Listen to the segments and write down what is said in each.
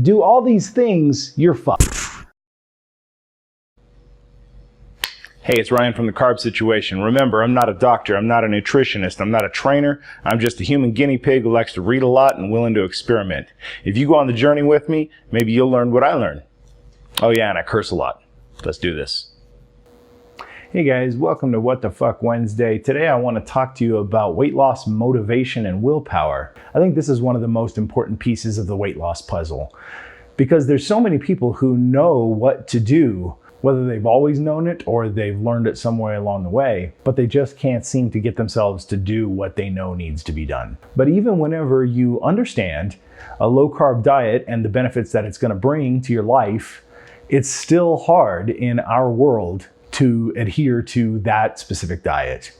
do all these things, you're fucked. Hey, it's Ryan from the Carb Situation. Remember, I'm not a doctor, I'm not a nutritionist, I'm not a trainer. I'm just a human guinea pig who likes to read a lot and willing to experiment. If you go on the journey with me, maybe you'll learn what I learned. Oh yeah, and I curse a lot. Let's do this. Hey guys, welcome to What the Fuck Wednesday. Today I want to talk to you about weight loss motivation and willpower. I think this is one of the most important pieces of the weight loss puzzle because there's so many people who know what to do, whether they've always known it or they've learned it somewhere along the way, but they just can't seem to get themselves to do what they know needs to be done. But even whenever you understand a low carb diet and the benefits that it's going to bring to your life, it's still hard in our world to adhere to that specific diet.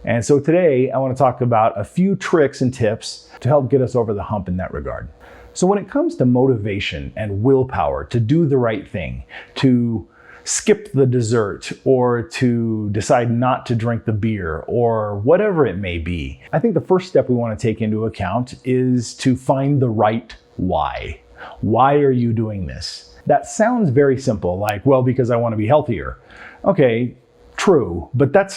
And so today I want to talk about a few tricks and tips to help get us over the hump in that regard. So when it comes to motivation and willpower to do the right thing, to skip the dessert or to decide not to drink the beer or whatever it may be, I think the first step we want to take into account is to find the right why. Why are you doing this? That sounds very simple, like, well, because I want to be healthier. Okay, true, but that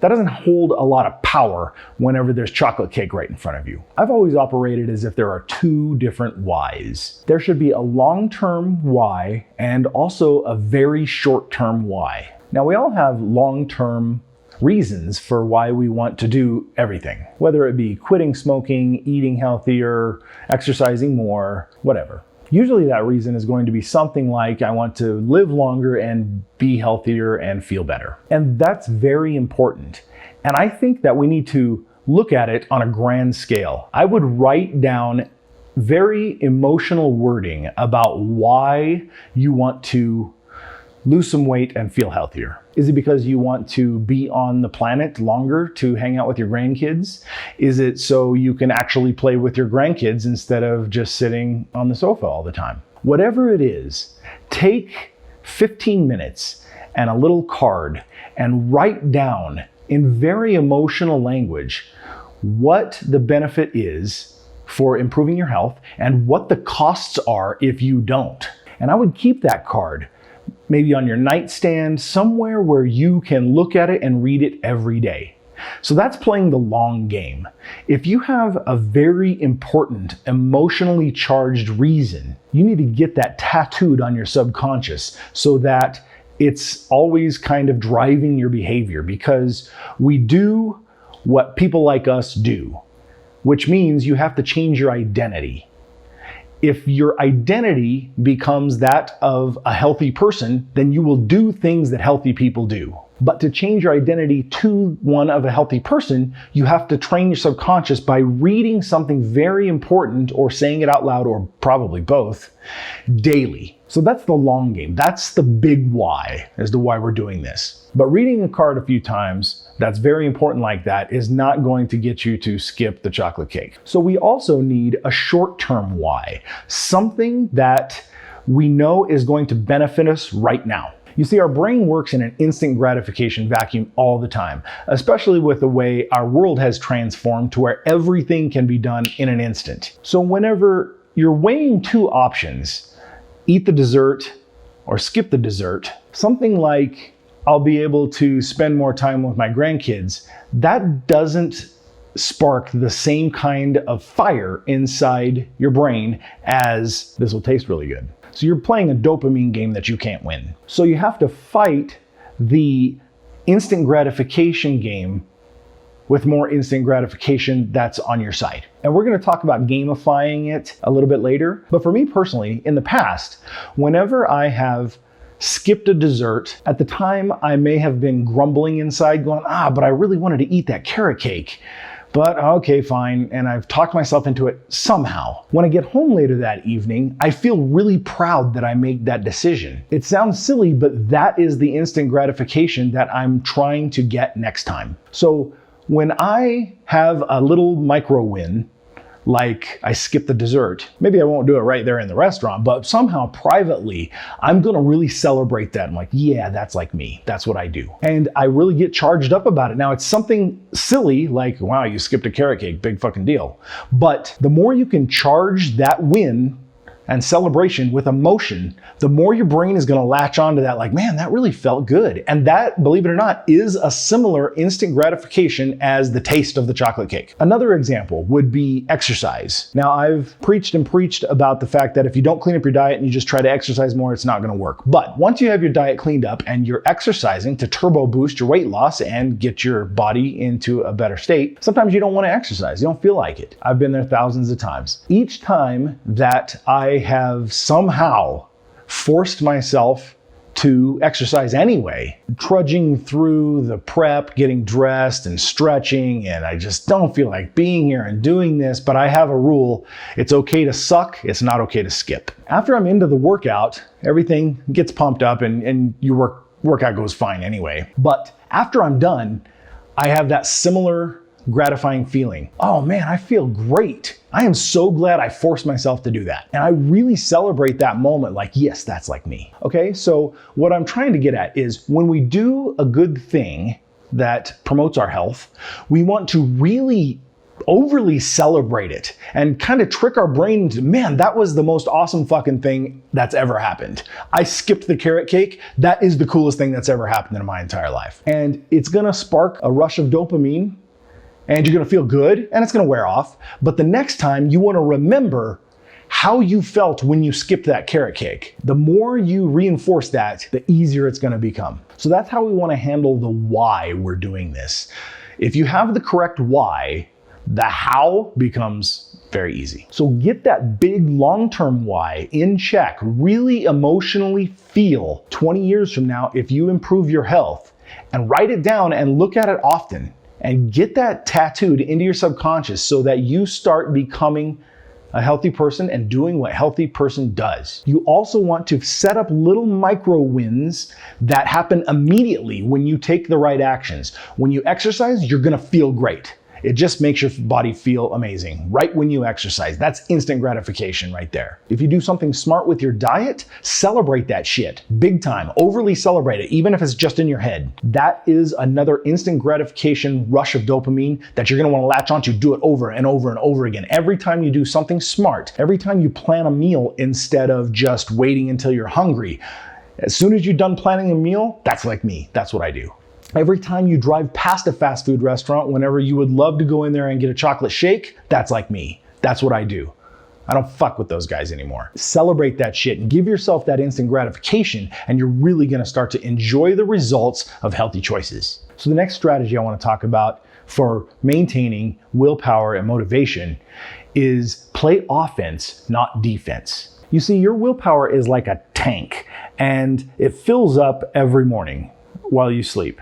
doesn't hold a lot of power whenever there's chocolate cake right in front of you. I've always operated as if there are two different whys. There should be a long-term why and also a very short-term why. Now, we all have long-term reasons for why we want to do everything, whether it be quitting smoking, eating healthier, exercising more, whatever. Usually that reason is going to be something like, I want to live longer and be healthier and feel better. And that's very important. And I think that we need to look at it on a grand scale. I would write down very emotional wording about why you want to lose some weight and feel healthier. Is it because you want to be on the planet longer to hang out with your grandkids? Is it so you can actually play with your grandkids instead of just sitting on the sofa all the time? Whatever it is, take 15 minutes and a little card and write down in very emotional language what the benefit is for improving your health and what the costs are if you don't. And I would keep that card maybe on your nightstand, somewhere where you can look at it and read it every day. So that's playing the long game. If you have a very important, emotionally charged reason, you need to get that tattooed on your subconscious so that it's always kind of driving your behavior, because we do what people like us do, which means you have to change your identity. If your identity becomes that of a healthy person, then you will do things that healthy people do. But to change your identity to one of a healthy person, you have to train your subconscious by reading something very important or saying it out loud, or probably both, daily. So that's the long game. That's the big why as to why we're doing this. But reading a card a few times that's very important like that is not going to get you to skip the chocolate cake. So we also need a short-term why, something that we know is going to benefit us right now. You see, our brain works in an instant gratification vacuum all the time, especially with the way our world has transformed to where everything can be done in an instant. So whenever you're weighing two options, eat the dessert or skip the dessert, something like, I'll be able to spend more time with my grandkids, that doesn't spark the same kind of fire inside your brain as this will taste really good. So you're playing a dopamine game that you can't win. So you have to fight the instant gratification game with more instant gratification that's on your side. And we're going to talk about gamifying it a little bit later. But for me personally, in the past, whenever I have skipped a dessert, at the time I may have been grumbling inside going, but I really wanted to eat that carrot cake. But okay, fine, and I've talked myself into it somehow. When I get home later that evening, I feel really proud that I made that decision. It sounds silly, but that is the instant gratification that I'm trying to get next time. So when I have a little micro win, like I skip the dessert, maybe I won't do it right there in the restaurant, but somehow privately, I'm gonna really celebrate that. I'm like, yeah, that's like me. That's what I do. And I really get charged up about it. Now, it's something silly, like, wow, you skipped a carrot cake, big fucking deal. But the more you can charge that win and celebration with emotion, the more your brain is going to latch onto that, like, man, that really felt good. And that, believe it or not, is a similar instant gratification as the taste of the chocolate cake. Another example would be exercise. Now, I've preached about the fact that if you don't clean up your diet and you just try to exercise more, it's not going to work. But once you have your diet cleaned up and you're exercising to turbo boost your weight loss and get your body into a better state, sometimes you don't want to exercise. You don't feel like it. I've been there thousands of times. Each time that I have somehow forced myself to exercise anyway, trudging through the prep, getting dressed and stretching, and I just don't feel like being here and doing this, but I have a rule. It's okay to suck, it's not okay to skip. After I'm into the workout, everything gets pumped up and your workout goes fine anyway. But after I'm done, I have that similar gratifying feeling. Oh man, I feel great. I am so glad I forced myself to do that. And I really celebrate that moment like, yes, that's like me. Okay, so what I'm trying to get at is when we do a good thing that promotes our health, we want to really overly celebrate it and kind of trick our brain into, man, that was the most awesome fucking thing that's ever happened. I skipped the carrot cake. That is the coolest thing that's ever happened in my entire life. And it's gonna spark a rush of dopamine, and you're gonna feel good, and it's gonna wear off. But the next time, you wanna remember how you felt when you skipped that carrot cake. The more you reinforce that, the easier it's gonna become. So that's how we wanna handle the why we're doing this. If you have the correct why, the how becomes very easy. So get that big long-term why in check. Really emotionally feel 20 years from now if you improve your health, and write it down and look at it often. And get that tattooed into your subconscious so that you start becoming a healthy person and doing what a healthy person does. You also want to set up little micro wins that happen immediately when you take the right actions. When you exercise, you're gonna feel great. It just makes your body feel amazing right when you exercise. That's instant gratification right there. If you do something smart with your diet, celebrate that shit big time. Overly celebrate it, even if it's just in your head. That is another instant gratification rush of dopamine that you're gonna wanna latch onto. Do it over and over and over again. Every time you do something smart, every time you plan a meal instead of just waiting until you're hungry, as soon as you're done planning a meal, that's like me. That's what I do. Every time you drive past a fast food restaurant, whenever you would love to go in there and get a chocolate shake, that's like me. That's what I do. I don't fuck with those guys anymore. Celebrate that shit and give yourself that instant gratification, and you're really gonna start to enjoy the results of healthy choices. So the next strategy I wanna talk about for maintaining willpower and motivation is play offense, not defense. You see, your willpower is like a tank, and it fills up every morning while you sleep.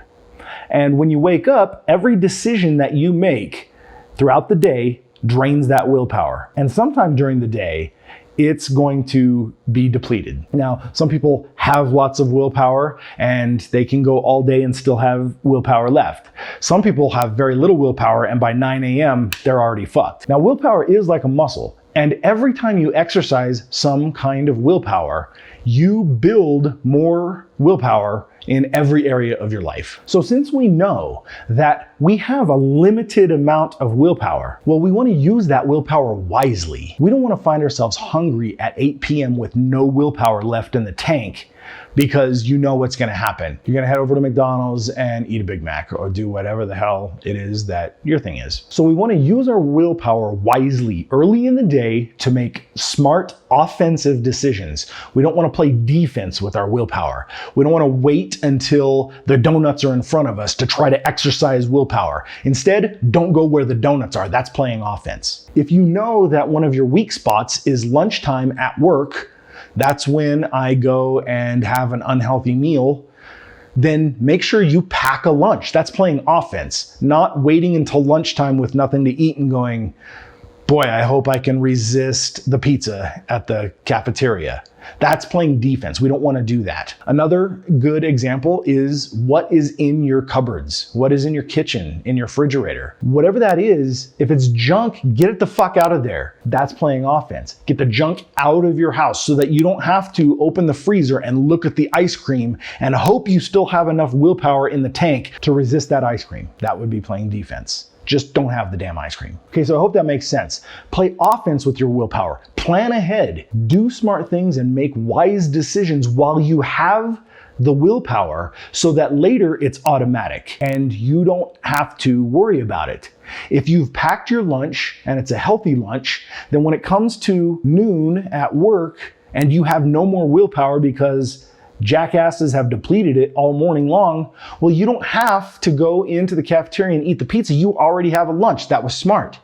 And when you wake up, every decision that you make throughout the day drains that willpower. And sometime during the day, it's going to be depleted. Now, some people have lots of willpower and they can go all day and still have willpower left. Some people have very little willpower and by 9 a.m., they're already fucked. Now, willpower is like a muscle. And every time you exercise some kind of willpower, you build more willpower in every area of your life. So since we know that we have a limited amount of willpower, well, we want to use that willpower wisely. We don't want to find ourselves hungry at 8 p.m. with no willpower left in the tank because you know what's going to happen. You're going to head over to McDonald's and eat a Big Mac or do whatever the hell it is that your thing is. So we want to use our willpower wisely early in the day to make smart offensive decisions. We don't want to play defense with our willpower. We don't want to wait until the donuts are in front of us to try to exercise willpower. Instead, don't go where the donuts are. That's playing offense. If you know that one of your weak spots is lunchtime at work, that's when I go and have an unhealthy meal, then make sure you pack a lunch. That's playing offense, not waiting until lunchtime with nothing to eat and going, boy, I hope I can resist the pizza at the cafeteria. That's playing defense. We don't want to do that. Another good example is what is in your cupboards, what is in your kitchen, in your refrigerator. Whatever that is, if it's junk, get it the fuck out of there. That's playing offense. Get the junk out of your house so that you don't have to open the freezer and look at the ice cream and hope you still have enough willpower in the tank to resist that ice cream. That would be playing defense. Just don't have the damn ice cream. Okay, so I hope that makes sense. Play offense with your willpower. Plan ahead. Do smart things and make wise decisions while you have the willpower so that later it's automatic and you don't have to worry about it. If you've packed your lunch and it's a healthy lunch, then when it comes to noon at work and you have no more willpower because jackasses have depleted it all morning long, well, you don't have to go into the cafeteria and eat the pizza. You already have a lunch. That was smart.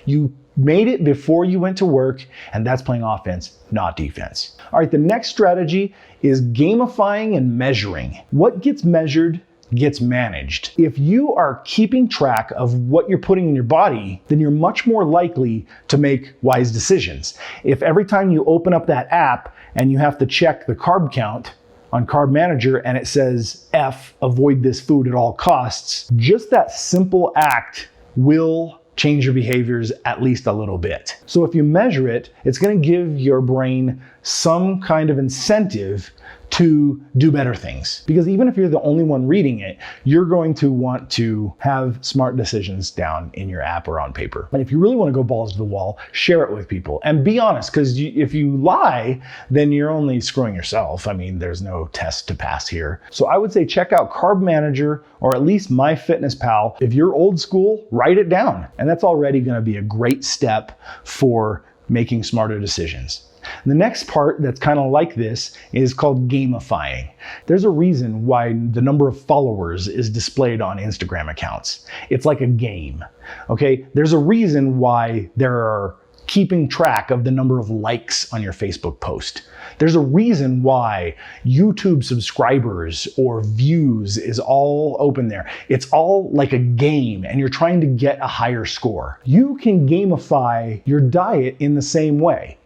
You made it before you went to work, and that's playing offense, not defense. All right, the next strategy is gamifying and measuring. What gets measured gets managed. If you are keeping track of what you're putting in your body, then you're much more likely to make wise decisions. If every time you open up that app and you have to check the carb count on Carb Manager and it says F, avoid this food at all costs, just that simple act will change your behaviors at least a little bit. So if you measure it, it's going to give your brain some kind of incentive to do better things. Because even if you're the only one reading it, you're going to want to have smart decisions down in your app or on paper. And if you really want to go balls to the wall, share it with people and be honest, because if you lie, then you're only screwing yourself. I mean, there's no test to pass here. So I would say check out Carb Manager or at least MyFitnessPal. If you're old school, write it down. And that's already going to be a great step for making smarter decisions. The next part that's kind of like this is called gamifying. There's a reason why the number of followers is displayed on Instagram accounts. It's like a game, okay? There's a reason why there are keeping track of the number of likes on your Facebook post. There's a reason why YouTube subscribers or views is all open there. It's all like a game and you're trying to get a higher score. You can gamify your diet in the same way.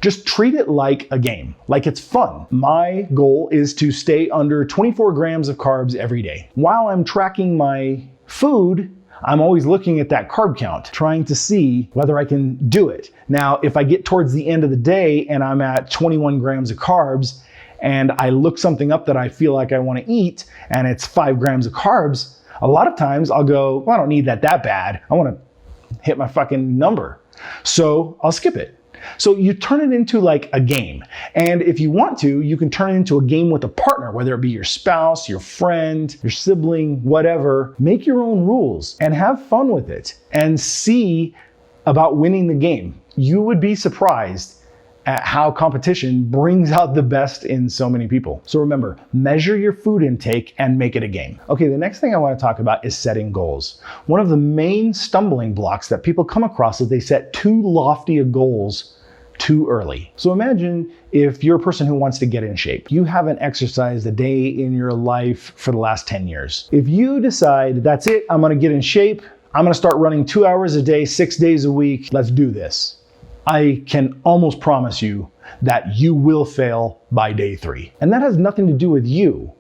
Just treat it like a game, like it's fun. My goal is to stay under 24 grams of carbs every day. While I'm tracking my food, I'm always looking at that carb count, trying to see whether I can do it. Now, if I get towards the end of the day and I'm at 21 grams of carbs and I look something up that I feel like I want to eat and it's 5 grams of carbs, a lot of times I'll go, well, I don't need that bad. I want to hit my fucking number. So I'll skip it. So you turn it into like a game. And if you want to, you can turn it into a game with a partner, whether it be your spouse, your friend, your sibling, whatever. Make your own rules and have fun with it and see about winning the game. You would be surprised at how competition brings out the best in so many people. So remember, measure your food intake and make it a game. Okay, the next thing I want to talk about is setting goals. One of the main stumbling blocks that people come across is they set too lofty goals too early. So imagine if you're a person who wants to get in shape. You haven't exercised a day in your life for the last 10 years. If you decide, that's it, I'm gonna get in shape, I'm gonna start running 2 hours a day, 6 days a week, let's do this. I can almost promise you that you will fail by day 3. And that has nothing to do with you.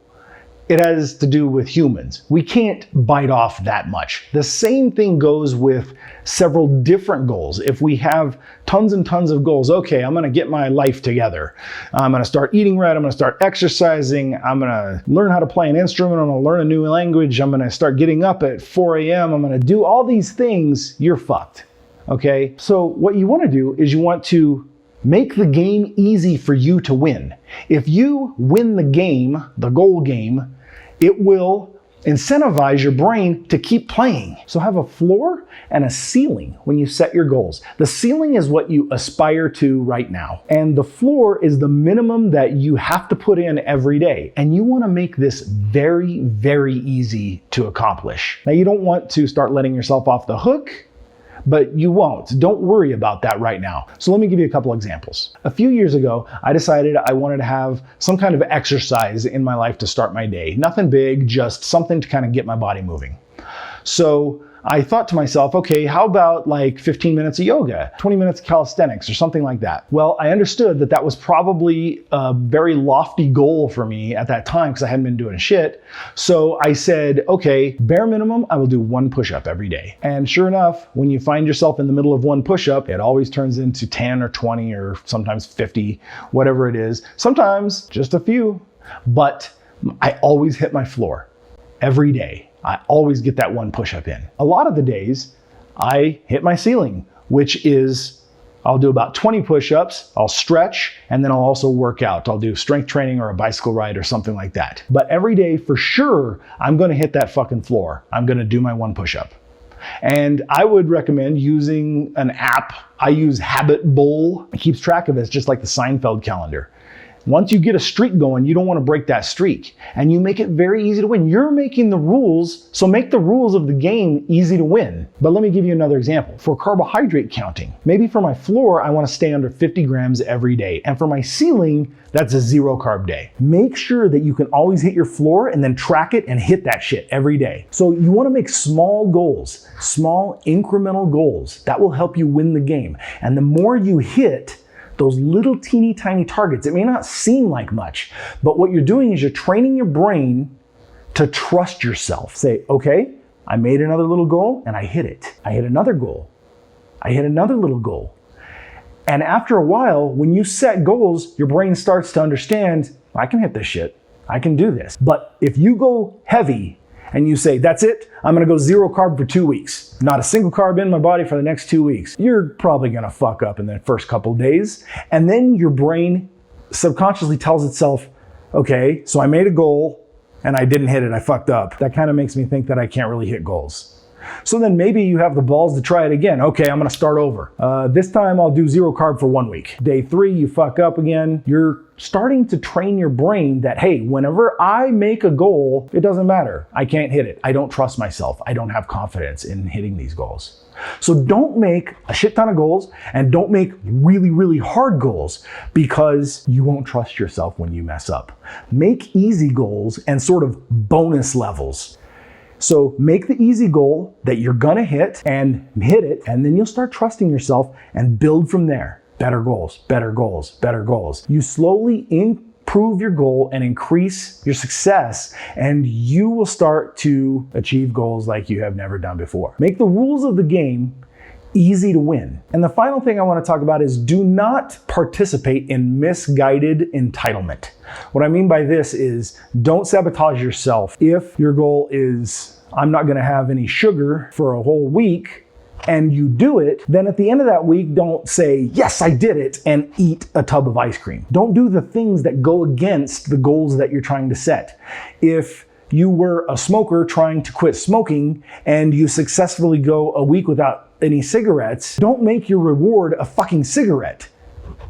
It has to do with humans. We can't bite off that much. The same thing goes with several different goals. If we have tons and tons of goals, okay, I'm gonna get my life together. I'm gonna start eating right, I'm gonna start exercising, I'm gonna learn how to play an instrument, I'm gonna learn a new language, I'm gonna start getting up at 4 a.m., I'm gonna do all these things, you're fucked, okay? So what you wanna do is you want to make the game easy for you to win. If you win the game, the goal game, it will incentivize your brain to keep playing. So have a floor and a ceiling when you set your goals. The ceiling is what you aspire to right now. And the floor is the minimum that you have to put in every day. And you want to make this very, very easy to accomplish. Now, you don't want to start letting yourself off the hook, but you won't. Don't worry about that right now. So let me give you a couple examples. A few years ago, I decided I wanted to have some kind of exercise in my life to start my day. Nothing big, just something to kind of get my body moving. So I thought to myself, okay, how about like 15 minutes of yoga, 20 minutes of calisthenics or something like that? Well, I understood that that was probably a very lofty goal for me at that time because I hadn't been doing shit. So I said, okay, bare minimum, I will do 1 push-up every day. And sure enough, when you find yourself in the middle of 1 push-up, it always turns into 10 or 20 or sometimes 50, whatever it is. Sometimes just a few, but I always hit my floor every day. I always get that one push-up in. A lot of the days, I hit my ceiling, which is I'll do about 20 push-ups, I'll stretch, and then I'll also work out. I'll do strength training or a bicycle ride or something like that. But every day, for sure, I'm gonna hit that fucking floor. I'm gonna do my one push-up. And I would recommend using an app. I use Habit Bowl. It keeps track of it. It's just like the Seinfeld calendar. Once you get a streak going, you don't want to break that streak. And you make it very easy to win. You're making the rules, so make the rules of the game easy to win. But let me give you another example. For carbohydrate counting, maybe for my floor, I want to stay under 50 grams every day. And for my ceiling, that's a 0 carb day. Make sure that you can always hit your floor and then track it and hit that shit every day. So you want to make small goals, small incremental goals. That will help you win the game. And the more you hit those little teeny tiny targets, it may not seem like much, but what you're doing is you're training your brain to trust yourself. Say, okay, I made another little goal and I hit it. I hit another goal. I hit another little goal. And after a while, when you set goals, your brain starts to understand, I can hit this shit. I can do this. But if you go heavy and you say, that's it, I'm gonna go 0 carb for 2 weeks. Not a single carb in my body for the next 2 weeks. You're probably gonna fuck up in the first couple of days. And then your brain subconsciously tells itself, okay, so I made a goal and I didn't hit it, I fucked up. That kind of makes me think that I can't really hit goals. So then maybe you have the balls to try it again. Okay, I'm gonna start over. This time I'll do 0 carb for 1 week. Day 3, you fuck up again. You're starting to train your brain that, hey, whenever I make a goal, it doesn't matter. I can't hit it. I don't trust myself. I don't have confidence in hitting these goals. So don't make a shit ton of goals and don't make really, really hard goals because you won't trust yourself when you mess up. Make easy goals and sort of bonus levels. So make the easy goal that you're gonna hit, and then you'll start trusting yourself and build from there. Better goals, better goals, better goals. You slowly improve your goal and increase your success, and you will start to achieve goals like you have never done before. Make the rules of the game easy to win. And the final thing I want to talk about is do not participate in misguided entitlement. What I mean by this is don't sabotage yourself. If your goal is, I'm not going to have any sugar for a whole week, and you do it, then at the end of that week, don't say, yes, I did it, and eat a tub of ice cream. Don't do the things that go against the goals that you're trying to set. If you were a smoker trying to quit smoking and you successfully go a week without any cigarettes, don't make your reward a fucking cigarette.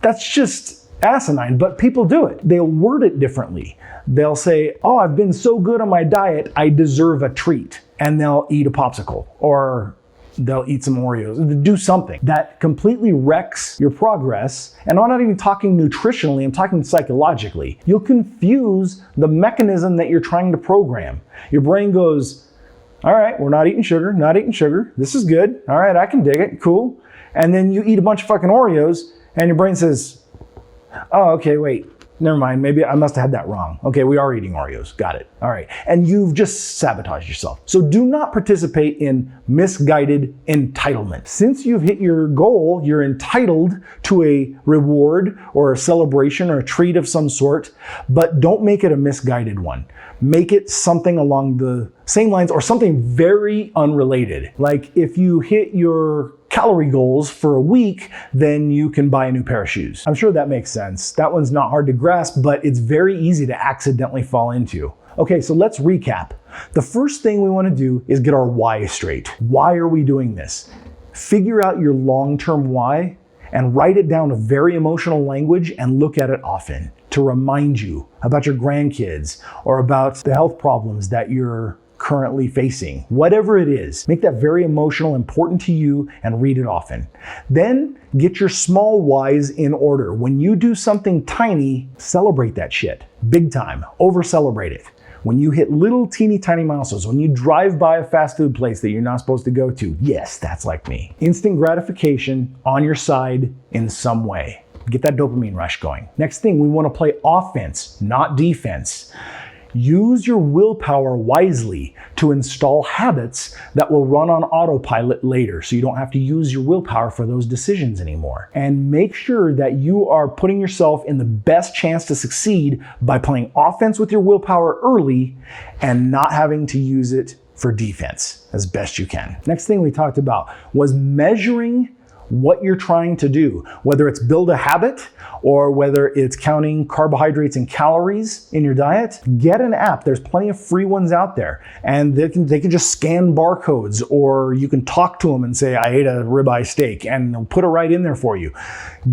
That's just asinine, but people do it. They'll word it differently. They'll say, oh, I've been so good on my diet, I deserve a treat. And they'll eat a popsicle or they'll eat some Oreos, do something that completely wrecks your progress. And I'm not even talking nutritionally, I'm talking psychologically. You'll confuse the mechanism that you're trying to program. Your brain goes, all right, we're not eating sugar, this is good. All right, I can dig it, cool. And then you eat a bunch of fucking Oreos and your brain says, oh, okay, wait. Never mind, maybe I must have had that wrong. Okay, we are eating Oreos, got it. All right, and you've just sabotaged yourself. So do not participate in misguided entitlement. Since you've hit your goal, you're entitled to a reward or a celebration or a treat of some sort, but don't make it a misguided one. Make it something along the same lines or something very unrelated. Like if you hit your calorie goals for a week, then you can buy a new pair of shoes. I'm sure that makes sense. That one's not hard to grasp, but it's very easy to accidentally fall into. Okay, so let's recap. The first thing we want to do is get our why straight. Why are we doing this? Figure out your long-term why and write it down in very emotional language and look at it often to remind you about your grandkids or about the health problems that you're currently facing. Whatever it is, make that very emotional, important to you, and read it often. Then get your small whys in order. When you do something tiny, celebrate that shit. Big time. Over celebrate it. When you hit little teeny tiny milestones, when you drive by a fast food place that you're not supposed to go to, yes, that's like me. Instant gratification on your side in some way. Get that dopamine rush going. Next thing, we want to play offense, not defense. Use your willpower wisely to install habits that will run on autopilot later, so you don't have to use your willpower for those decisions anymore. And make sure that you are putting yourself in the best chance to succeed by playing offense with your willpower early and not having to use it for defense as best you can. Next thing we talked about was measuring what you're trying to do, whether it's build a habit or whether it's counting carbohydrates and calories in your diet. Get an app. There's plenty of free ones out there, and they can just scan barcodes, or you can talk to them and say, I ate a ribeye steak, and they'll put it right in there for you.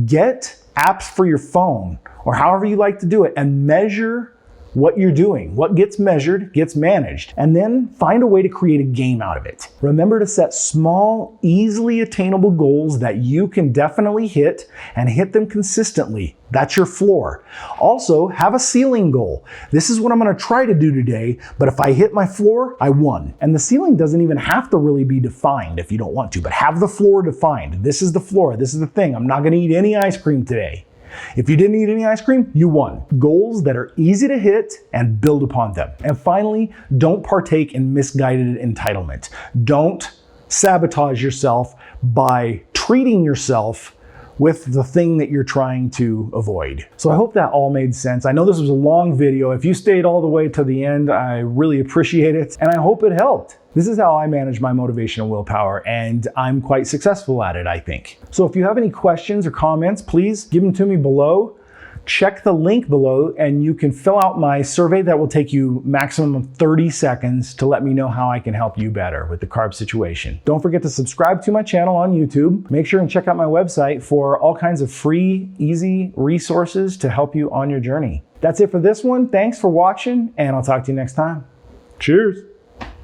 Get apps for your phone or however you like to do it and measure what you're doing. What gets measured gets managed, and then find a way to create a game out of it. Remember to set small, easily attainable goals that you can definitely hit, and hit them consistently. That's your floor. Also, have a ceiling goal. This is what I'm going to try to do today, but if I hit my floor, I won. And the ceiling doesn't even have to really be defined if you don't want to, but have the floor defined. This is the floor. This is the thing. I'm not going to eat any ice cream today. If you didn't eat any ice cream, you won. Goals that are easy to hit and build upon them. And finally, don't partake in misguided entitlement. Don't sabotage yourself by treating yourself with the thing that you're trying to avoid. So I hope that all made sense. I know this was a long video. If you stayed all the way to the end, I really appreciate it, and I hope it helped. This is how I manage my motivation and willpower, and I'm quite successful at it, I think. So if you have any questions or comments, please give them to me below. Check the link below and you can fill out my survey that will take you maximum of 30 seconds to let me know how I can help you better with the carb situation. Don't forget to subscribe to my channel on YouTube. Make sure and check out my website for all kinds of free, easy resources to help you on your journey. That's it for this one. Thanks for watching, and I'll talk to you next time. Cheers.